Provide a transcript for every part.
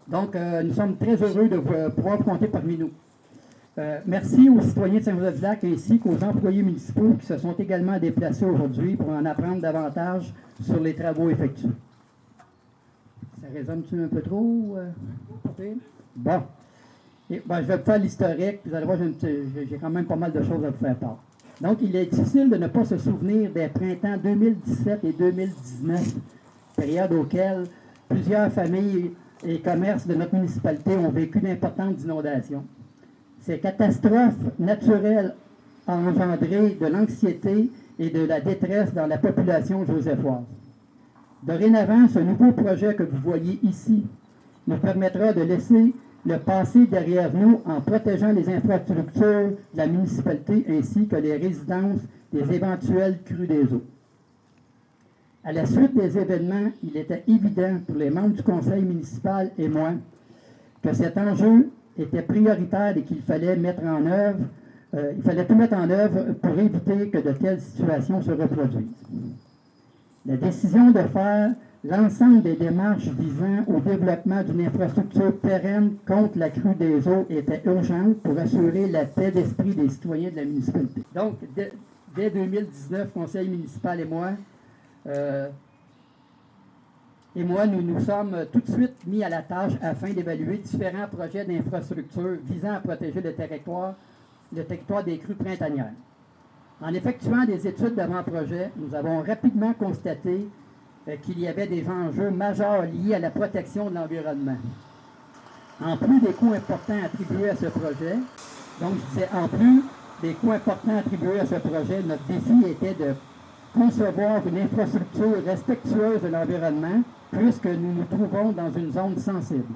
Donc, nous sommes très heureux de pouvoir vous compter parmi nous. Merci aux citoyens de Saint-Joseph-du-Lac ainsi qu'aux employés municipaux qui se sont également déplacés aujourd'hui pour en apprendre davantage sur les travaux effectués. Ça résume-tu un peu trop? Bon. Je vais vous faire l'historique, puis vous allez voir, j'ai quand même pas mal de choses à vous faire part. Donc, il est difficile de ne pas se souvenir des printemps 2017 et 2019, période auxquelles plusieurs familles et commerces de notre municipalité ont vécu d'importantes inondations. Ces catastrophes naturelles ont engendré de l'anxiété et de la détresse dans la population josephoise. Dorénavant, ce nouveau projet que vous voyez ici nous permettra de laisser le passé derrière nous en protégeant les infrastructures de la municipalité ainsi que les résidences des éventuelles crues des eaux. À la suite des événements, il était évident pour les membres du conseil municipal et moi que cet enjeu était prioritaire et qu'il fallait mettre en œuvre, il fallait tout mettre en œuvre pour éviter que de telles situations se reproduisent. La décision de faire l'ensemble des démarches visant au développement d'une infrastructure pérenne contre la crue des eaux était urgente pour assurer la paix d'esprit des citoyens de la municipalité. Donc, dès 2019, conseil municipal et moi, nous nous sommes tout de suite mis à la tâche afin d'évaluer différents projets d'infrastructure visant à protéger le territoire des crues printanières. En effectuant des études d'avant-projet, nous avons rapidement constaté qu'il y avait des enjeux majeurs liés à la protection de l'environnement. En plus des coûts importants attribués à ce projet, notre défi était de concevoir une infrastructure respectueuse de l'environnement puisque nous nous trouvons dans une zone sensible.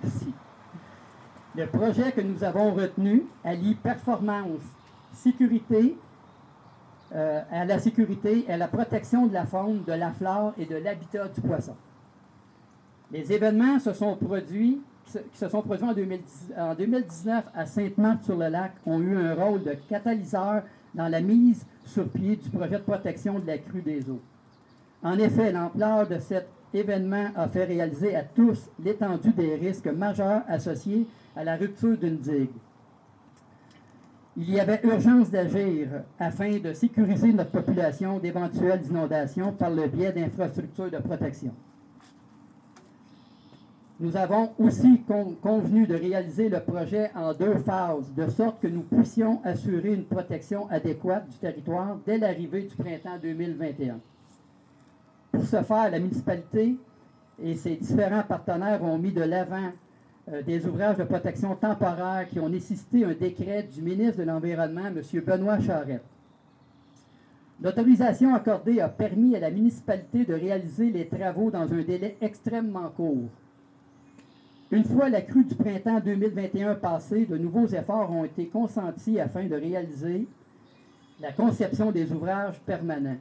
Ici. Le projet que nous avons retenu allie performance, sécurité, à la sécurité et à la protection de la faune, de la flore et de l'habitat du poisson. Les événements qui se sont produits en 2019 à Sainte-Marthe-sur-le-Lac ont eu un rôle de catalyseur dans la mise sur pied du projet de protection de la crue des eaux. En effet, l'ampleur de cet événement a fait réaliser à tous l'étendue des risques majeurs associés à la rupture d'une digue. Il y avait urgence d'agir afin de sécuriser notre population d'éventuelles inondations par le biais d'infrastructures de protection. Nous avons aussi convenu de réaliser le projet en 2 phases, de sorte que nous puissions assurer une protection adéquate du territoire dès l'arrivée du printemps 2021. Pour ce faire, la municipalité et ses différents partenaires ont mis de l'avant des ouvrages de protection temporaire qui ont nécessité un décret du ministre de l'Environnement, M. Benoît Charette. L'autorisation accordée a permis à la municipalité de réaliser les travaux dans un délai extrêmement court. Une fois la crue du printemps 2021 passée, de nouveaux efforts ont été consentis afin de réaliser la conception des ouvrages permanents.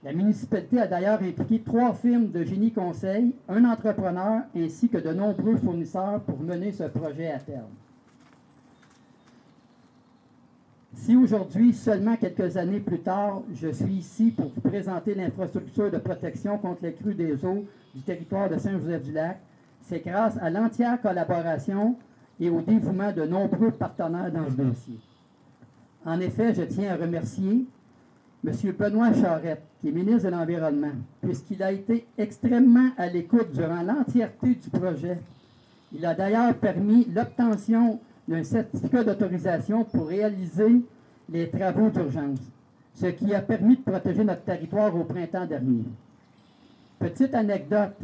La municipalité a d'ailleurs impliqué 3 firmes de génie conseil, un entrepreneur ainsi que de nombreux fournisseurs pour mener ce projet à terme. Si aujourd'hui, seulement quelques années plus tard, je suis ici pour vous présenter l'infrastructure de protection contre les crues des eaux du territoire de Saint-Joseph-du-Lac, c'est grâce à l'entière collaboration et au dévouement de nombreux partenaires dans ce dossier. En effet, je tiens à remercier M. Benoît Charette, qui est ministre de l'Environnement, puisqu'il a été extrêmement à l'écoute durant l'entièreté du projet. Il a d'ailleurs permis l'obtention d'un certificat d'autorisation pour réaliser les travaux d'urgence, ce qui a permis de protéger notre territoire au printemps dernier. Petite anecdote,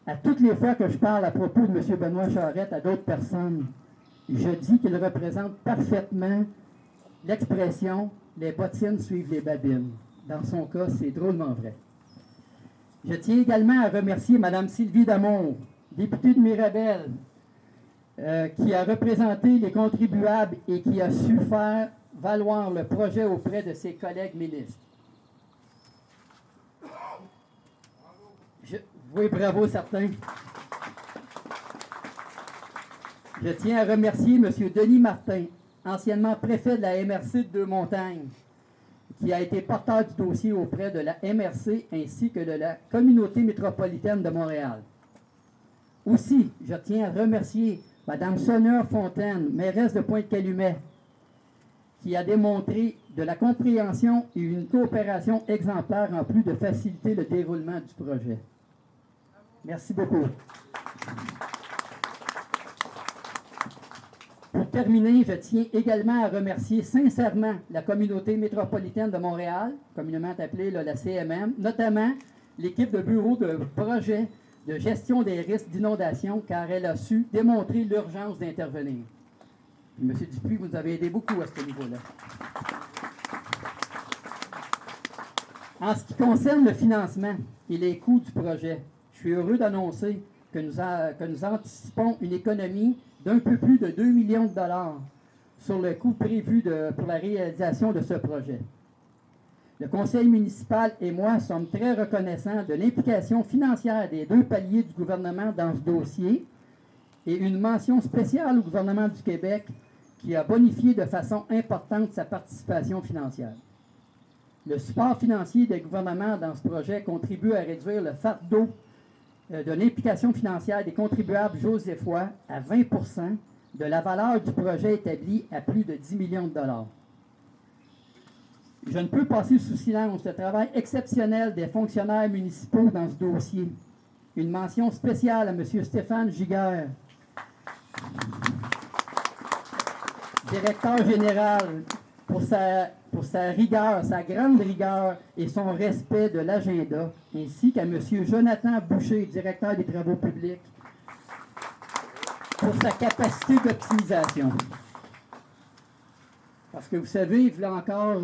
à toutes les fois que je parle à propos de M. Benoît Charette à d'autres personnes, je dis qu'il représente parfaitement l'expression « les bottines suivent les babines ». Dans son cas, c'est drôlement vrai. Je tiens également à remercier Mme Sylvie Damour, députée de Mirabel, qui a représenté les contribuables et qui a su faire valoir le projet auprès de ses collègues ministres. Oui, bravo, certains. Je tiens à remercier M. Denis Martin, anciennement préfet de la MRC de Deux-Montagnes, qui a été porteur du dossier auprès de la MRC ainsi que de la communauté métropolitaine de Montréal. Aussi, je tiens à remercier Mme Sonia Fontaine, mairesse de Pointe-Calumet, qui a démontré de la compréhension et une coopération exemplaire en plus de faciliter le déroulement du projet. Merci beaucoup. Pour terminer, je tiens également à remercier sincèrement la communauté métropolitaine de Montréal, communément appelée la CMM, notamment l'équipe de bureau de projet de gestion des risques d'inondation, car elle a su démontrer l'urgence d'intervenir. M. Dupuis, vous nous avez aidé beaucoup à ce niveau-là. En ce qui concerne le financement et les coûts du projet, je suis heureux d'annoncer que nous anticipons une économie d'un peu plus de 2 millions de dollars sur le coût prévu pour la réalisation de ce projet. Le conseil municipal et moi sommes très reconnaissants de l'implication financière des deux paliers du gouvernement dans ce dossier et une mention spéciale au gouvernement du Québec qui a bonifié de façon importante sa participation financière. Le support financier des gouvernements dans ce projet contribue à réduire le fardeau de l'implication financière des contribuables joséphois à 20 % de la valeur du projet établie à plus de 10 millions de dollars. Je ne peux passer sous silence le travail exceptionnel des fonctionnaires municipaux dans ce dossier. Une mention spéciale à M. Stéphane Giguère, directeur général, pour sa rigueur, sa grande rigueur et son respect de l'agenda, ainsi qu'à M. Jonathan Boucher, directeur des travaux publics, pour sa capacité d'optimisation. Parce que vous savez, il y a encore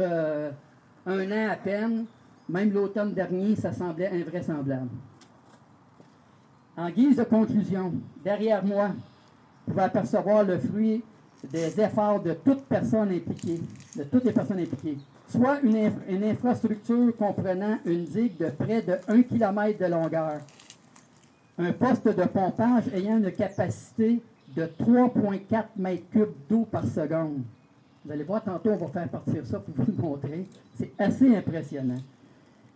un an à peine, même l'automne dernier, ça semblait invraisemblable. En guise de conclusion, derrière moi, vous pouvez apercevoir le fruit des efforts de toutes les personnes impliquées, soit une infrastructure comprenant une digue de près de 1 km de longueur, un poste de pompage ayant une capacité de 3,4 mètres cubes d'eau par seconde. Vous allez voir, tantôt, on va faire partir ça pour vous le montrer. C'est assez impressionnant.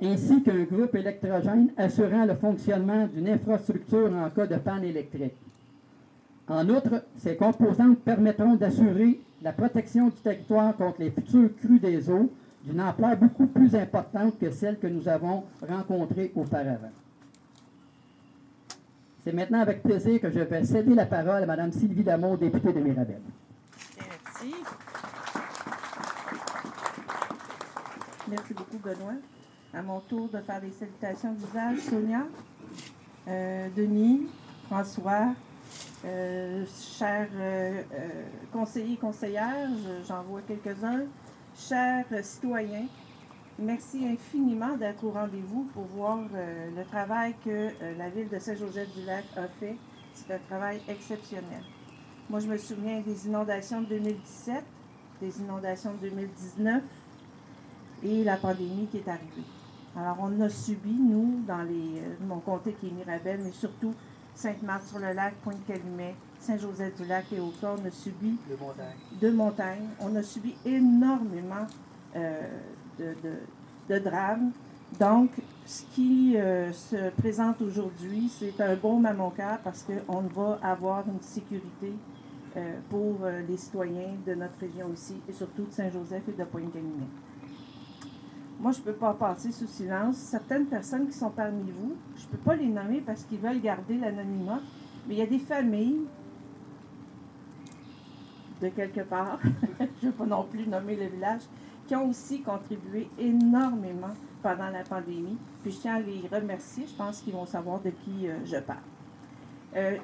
Ainsi qu'un groupe électrogène assurant le fonctionnement d'une infrastructure en cas de panne électrique. En outre, ces composantes permettront d'assurer la protection du territoire contre les futures crues des eaux d'une ampleur beaucoup plus importante que celle que nous avons rencontrée auparavant. C'est maintenant avec plaisir que je vais céder la parole à Mme Sylvie Damour, députée de Mirabel. Merci. Merci beaucoup, Benoît. À mon tour de faire des salutations de visage, Sonia, Denis, François, chers conseillers et conseillères, j'en vois quelques-uns, chers citoyens, merci infiniment d'être au rendez-vous pour voir le travail que la Ville de Saint-Joseph-du-Lac a fait. C'est un travail exceptionnel. Moi, je me souviens des inondations de 2017, des inondations de 2019 et la pandémie qui est arrivée. Alors, on a subi, nous, dans mon comté qui est Mirabel, mais surtout Sainte-Marthe-sur-le-Lac, Pointe-Calumet, Saint-Joseph-du-Lac et Auca, on a subi deux montagnes. On a subi énormément de drames. Donc, ce qui se présente aujourd'hui, c'est un baume à mon cœur parce qu'on va avoir une sécurité pour les citoyens de notre région aussi, et surtout de Saint-Joseph et de Pointe-Calumet. Moi, je ne peux pas passer sous silence certaines personnes qui sont parmi vous. Je ne peux pas les nommer parce qu'ils veulent garder l'anonymat, mais il y a des familles de quelque part, je ne veux pas non plus nommer le village, qui ont aussi contribué énormément pendant la pandémie. Puis je tiens à les remercier. Je pense qu'ils vont savoir de qui je parle.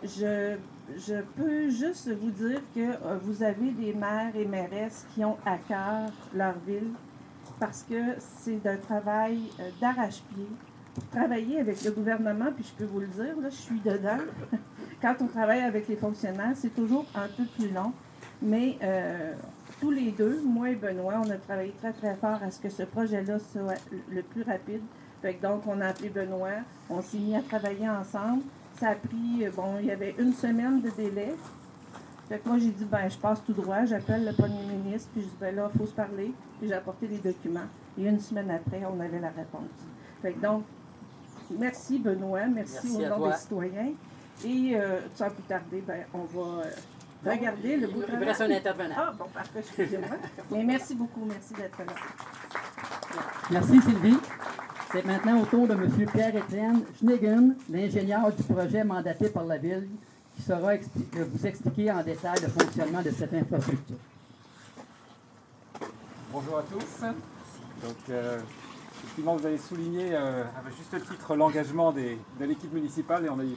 Je peux juste vous dire que vous avez des maires et mairesses qui ont à cœur leur ville parce que c'est d'un travail d'arrache-pied. Pour travailler avec le gouvernement, puis je peux vous le dire, là, je suis dedans. Quand on travaille avec les fonctionnaires, c'est toujours un peu plus long. Mais tous les deux, moi et Benoît, on a travaillé très, très fort à ce que ce projet-là soit le plus rapide. Fait que donc, on a appelé Benoît, on s'est mis à travailler ensemble. Ça a pris, il y avait une semaine de délai. Fait que moi, j'ai dit, je passe tout droit, j'appelle le premier ministre, puis je dis, là, il faut se parler. Puis j'ai apporté les documents. Et une semaine après, on avait la réponse. Fait que donc, merci Benoît, merci au nom des citoyens. Et sans plus tarder, on va regarder le beau travail. Il me reste un intervenant. Ah, bon, parfait, excusez-moi. Mais merci beaucoup, merci d'être là. Merci Sylvie. C'est maintenant au tour de M. Pierre-Étienne Schneegen, l'ingénieur du projet mandaté par la Ville, qui saura vous expliquer en détail le fonctionnement de cette infrastructure. Bonjour à tous. Donc, effectivement, vous avez souligné à juste titre l'engagement de l'équipe municipale et on a eu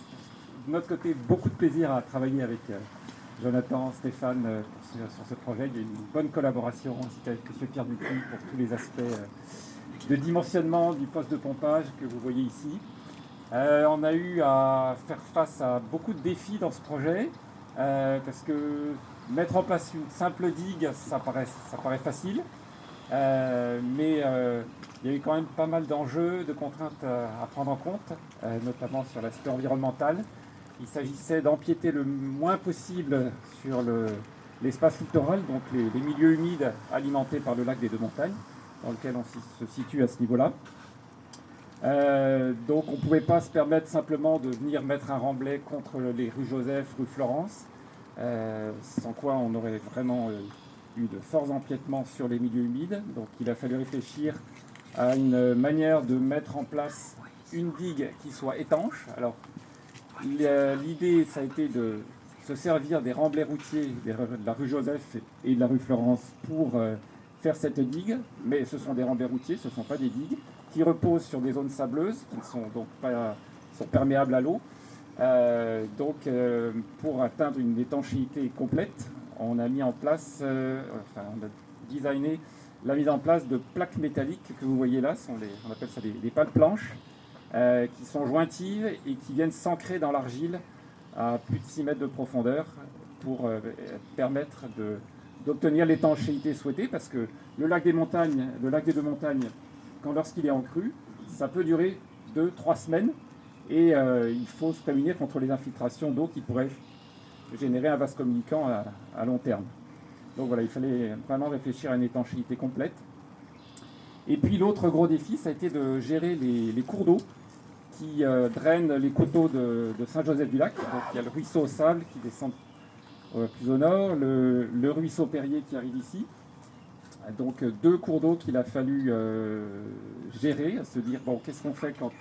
de notre côté beaucoup de plaisir à travailler avec Jonathan, Stéphane sur ce projet. Il y a eu une bonne collaboration ainsi qu'avec M. Pierre Dupuis pour tous les aspects de dimensionnement du poste de pompage que vous voyez ici. On a eu à faire face à beaucoup de défis dans ce projet parce que mettre en place une simple digue, ça paraît facile. Mais il y a eu quand même pas mal d'enjeux, de contraintes à prendre en compte, notamment sur l'aspect environnemental. Il s'agissait d'empiéter le moins possible sur l'espace littoral, donc les milieux humides alimentés par le lac des Deux Montagnes, dans lequel on se situe à ce niveau-là. Donc on ne pouvait pas se permettre simplement de venir mettre un remblai contre les rues Joseph, rue Florence, sans quoi on aurait vraiment eu de forts empiètements sur les milieux humides. Donc il a fallu réfléchir à une manière de mettre en place une digue qui soit étanche. Alors l'idée, ça a été de se servir des remblais routiers de la rue Joseph et de la rue Florence pour faire cette digue, mais ce sont des remblais routiers, ce ne sont pas des digues, qui reposent sur des zones sableuses, qui sont donc sont perméables à l'eau. Pour atteindre une étanchéité complète, on a mis en place, on a designé la mise en place de plaques métalliques que vous voyez là, on appelle ça des pales planches, qui sont jointives et qui viennent s'ancrer dans l'argile à plus de 6 mètres de profondeur pour permettre d'obtenir l'étanchéité souhaitée, parce que le lac des Deux Montagnes, lorsqu'il est en crue, ça peut durer 2-3 semaines et il faut se prémunir contre les infiltrations d'eau qui pourraient générer un vase communicant à long terme. Donc voilà, il fallait vraiment réfléchir à une étanchéité complète. Et puis l'autre gros défi, ça a été de gérer les cours d'eau qui drainent les coteaux de Saint-Joseph-du-Lac. Donc il y a le ruisseau au sable qui descend plus au nord, le ruisseau Perrier qui arrive ici. Donc 2 cours d'eau qu'il a fallu gérer, se dire bon, qu'est-ce qu'on fait quand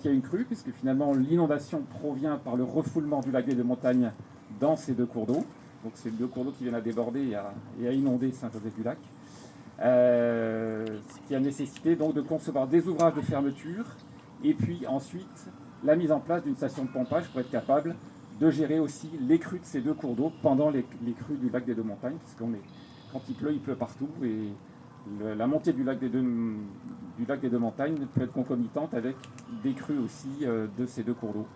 il y a une crue, puisque finalement l'inondation provient par le refoulement du lac des Deux Montagnes dans ces 2 cours d'eau. Donc c'est 2 cours d'eau qui viennent à déborder et à inonder Saint-Joseph-du-Lac. Ce qui a nécessité donc de concevoir des ouvrages de fermeture et puis ensuite la mise en place d'une station de pompage pour être capable de gérer aussi les crues de ces 2 cours d'eau pendant les crues du lac des Deux Montagnes, puisqu'on est quand il pleut partout et la montée du lac des Deux Montagnes peut être concomitante avec des crues aussi de ces 2 cours d'eau.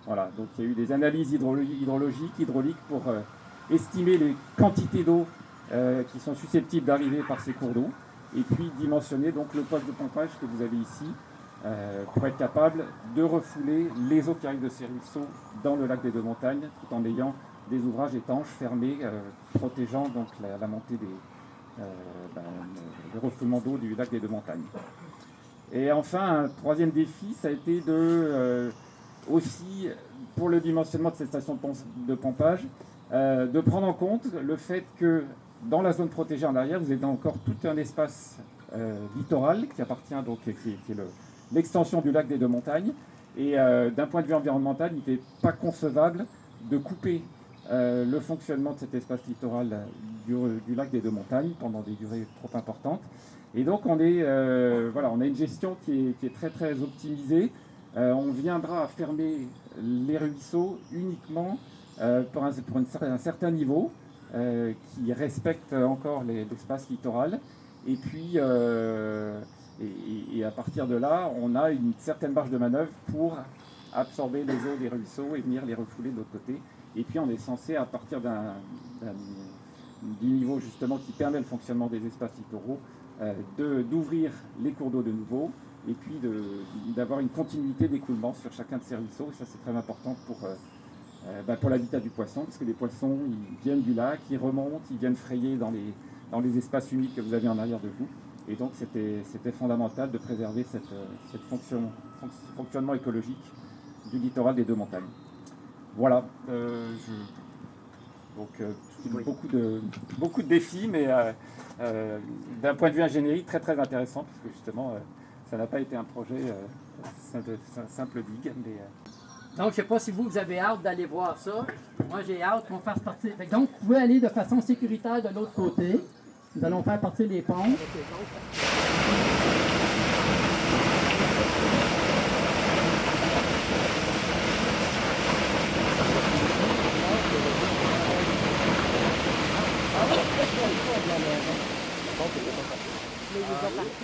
Voilà, donc il y a eu des analyses hydrauliques pour estimer les quantités d'eau qui sont susceptibles d'arriver par ces cours d'eau et puis dimensionner donc le poste de pompage que vous avez ici pour être capable de refouler les eaux qui arrivent de ces ruisseaux dans le lac des Deux Montagnes tout en ayant des ouvrages étanches fermés protégeant donc la montée le refoulement d'eau du lac des Deux Montagnes. Et enfin, un troisième défi, ça a été aussi pour le dimensionnement de cette station de pompage, de prendre en compte le fait que dans la zone protégée en arrière, vous avez encore tout un espace littoral qui appartient donc qui est l'extension du lac des Deux Montagnes. Et d'un point de vue environnemental, il n'était pas concevable de couper le fonctionnement de cet espace littoral du lac des Deux Montagnes pendant des durées trop importantes. Et donc on a une gestion qui est très très optimisée. On viendra fermer les ruisseaux uniquement pour un certain niveau qui respecte encore l'espace littoral. Et puis et à partir de là, on a une certaine marge de manœuvre pour absorber les eaux des ruisseaux et venir les refouler de l'autre côté. Et puis on est censé, à partir du niveau justement qui permet le fonctionnement des espaces littoraux, d'ouvrir les cours d'eau de nouveau et puis d'avoir une continuité d'écoulement sur chacun de ces ruisseaux. Et ça c'est très important pour l'habitat du poisson, parce que les poissons ils viennent du lac, ils remontent, ils viennent frayer dans les espaces humides que vous avez en arrière de vous. Et donc c'était fondamental de préserver cette fonctionnement écologique du littoral des Deux Montagnes. Voilà. Beaucoup de défis, mais d'un point de vue ingénierie, très très intéressant, parce que justement, ça n'a pas été un projet simple digue. Mais, Donc, je ne sais pas si vous avez hâte d'aller voir ça. Moi, j'ai hâte qu'on fasse partir. Donc, vous pouvez aller de façon sécuritaire de l'autre côté. Nous allons faire partir les pompes. Mais ils ont parti.